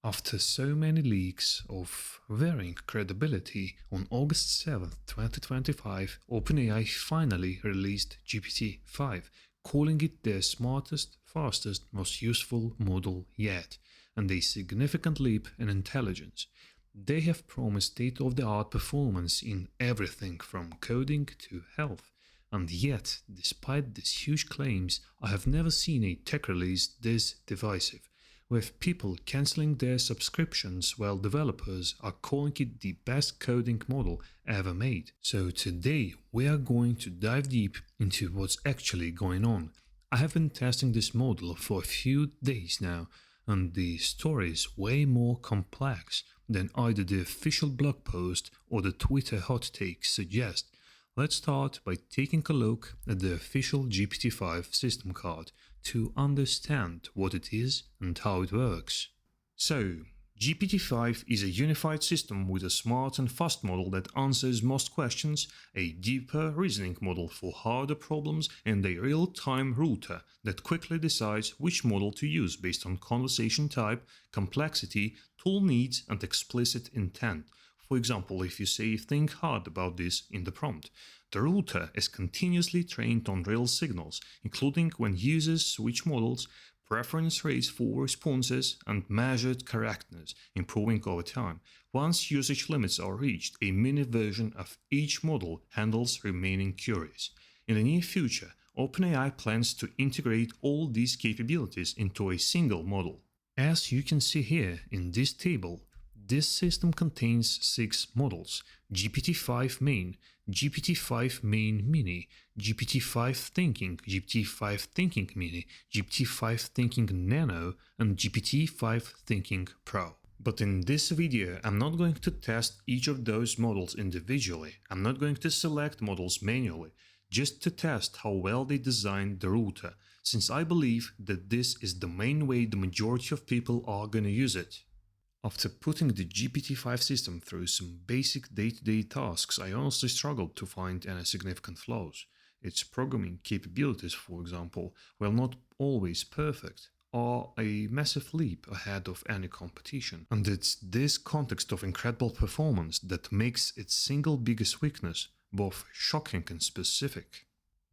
After so many leaks of varying credibility, on August 7, 2025, OpenAI finally released GPT-5, calling it their smartest, fastest, most useful model yet, and a significant leap in intelligence. They have promised state-of-the-art performance in everything from coding to health. And yet, despite these huge claims, I have never seen a tech release this divisive, with people cancelling their subscriptions while developers are calling it the best coding model ever made. So today we are going to dive deep into what's actually going on. I have been testing this model for a few days now, and the story is way more complex than either the official blog post or the Twitter hot takes suggest. Let's start by taking a look at the official GPT-5 system card to understand what it is and how it works. So, GPT-5 is a unified system with a smart and fast model that answers most questions, a deeper reasoning model for harder problems, and a real-time router that quickly decides which model to use based on conversation type, complexity, tool needs, and explicit intent. For example, if you say "think hard about this" in the prompt, the router is continuously trained on real signals, including when users switch models, preference rates for responses, and measured correctness, improving over time. Once usage limits are reached, a mini version of each model handles remaining queries. In the near future, OpenAI plans to integrate all these capabilities into a single model. As you can see here in this table, this system contains 6 models: GPT-5 Main, GPT-5 Main Mini, GPT-5 Thinking, GPT-5 Thinking Mini, GPT-5 Thinking Nano, and GPT-5 Thinking Pro. But in this video, I'm not going to test each of those models individually. I'm not going to select models manually, just to test how well they designed the router, since I believe that this is the main way the majority of people are gonna use it. After putting the GPT-5 system through some basic day-to-day tasks, I honestly struggled to find any significant flaws. Its programming capabilities, for example, while not always perfect, are a massive leap ahead of any competition. And it's this context of incredible performance that makes its single biggest weakness both shocking and specific.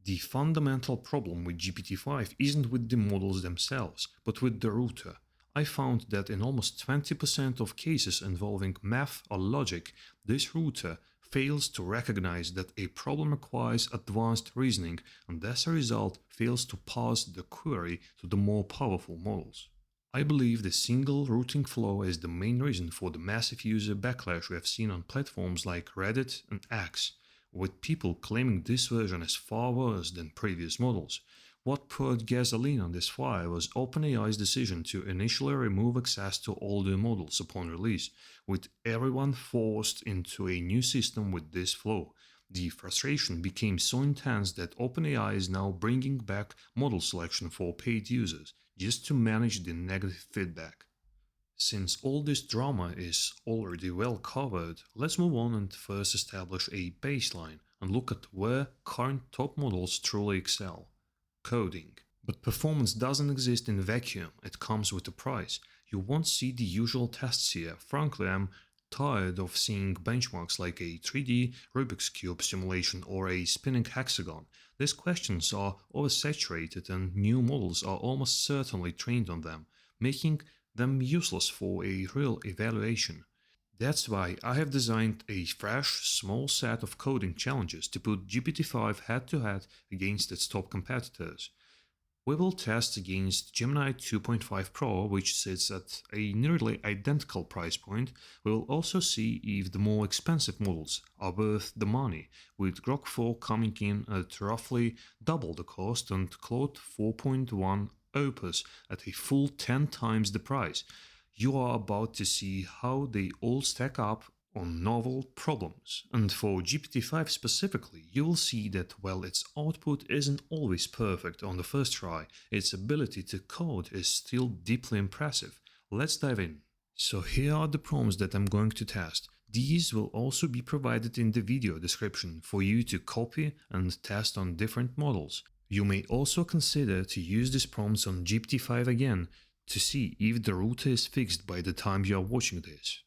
The fundamental problem with GPT-5 isn't with the models themselves, but with the router. I found that in almost 20% of cases involving math or logic, this router fails to recognize that a problem requires advanced reasoning and as a result fails to pass the query to the more powerful models. I believe the single routing flaw is the main reason for the massive user backlash we have seen on platforms like Reddit and X, with people claiming this version is far worse than previous models. What poured gasoline on this fire was OpenAI's decision to initially remove access to older models upon release, with everyone forced into a new system with this flaw. The frustration became so intense that OpenAI is now bringing back model selection for paid users, just to manage the negative feedback. Since all this drama is already well covered, let's move on and first establish a baseline and look at where current top models truly excel. Coding. But performance doesn't exist in a vacuum, it comes with a price. You won't see the usual tests here. Frankly, I'm tired of seeing benchmarks like a 3D Rubik's Cube simulation or a spinning hexagon. These questions are oversaturated and new models are almost certainly trained on them, making them useless for a real evaluation. That's why I have designed a fresh, small set of coding challenges to put GPT-5 head-to-head against its top competitors. We will test against Gemini 2.5 Pro, which sits at a nearly identical price point. We will also see if the more expensive models are worth the money, with Grok 4 coming in at roughly double the cost and Claude 4.1 Opus at a full 10 times the price. You are about to see how they all stack up on novel problems. And for GPT-5 specifically, you will see that while its output isn't always perfect on the first try, its ability to code is still deeply impressive. Let's dive in. So here are the prompts that I'm going to test. These will also be provided in the video description for you to copy and test on different models. You may also consider to use these prompts on GPT-5 again to see if the router is fixed by the time you are watching this.